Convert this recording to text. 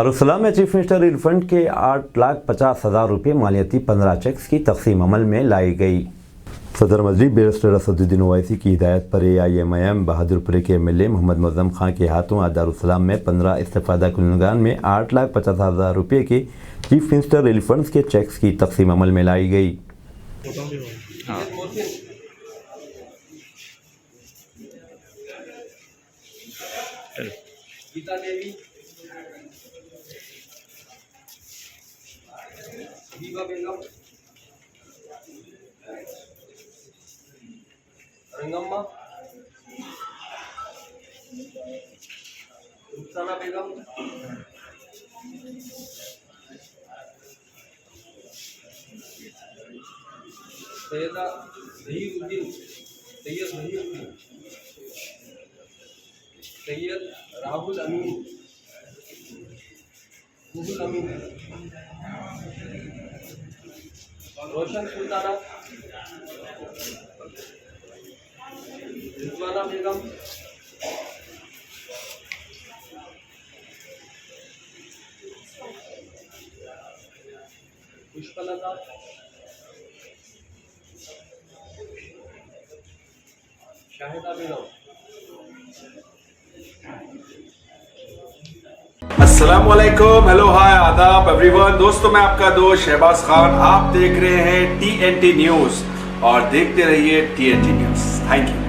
Darussalam में chief minister relief fund के 8,50,000 रुपये मालियाती 15 चेक्स की तकसीम अमल में लाई गई। सदर मजलिस बैरिस्टर असदुद्दीन ओवैसी की हिदायत पर AIMIM बहादुरपुर के MLA मोहम्मद मुअज़्ज़म खां के हाथों आज दारुस्सलाम में 15 इस्तिफादा कुनंदगान में 8,50,000 रुपये के चीफ मिनिस्टर रिलीफ फंड के चेक्स की तकसीम अमल में लाई गई। गीता देवी, दीवा बेगम, रंगम्मा, रुखसाना बेगम, सैयदा ज़हीरुद्दीन, सैयद राहुल अमीन, रुहुल अमीन, रोशन सुल्ताना, रिजवाना बेगम, पुष्पलता, शाहिदा बेगम। अस्सलामुअलैकुम, हेलो, हाय, आदाब एवरीवन। दोस्तों, मैं आपका दोस्त शहबाज खान। आप देख रहे हैं TNT न्यूज और देखते रहिए TNT न्यूज। Thank you.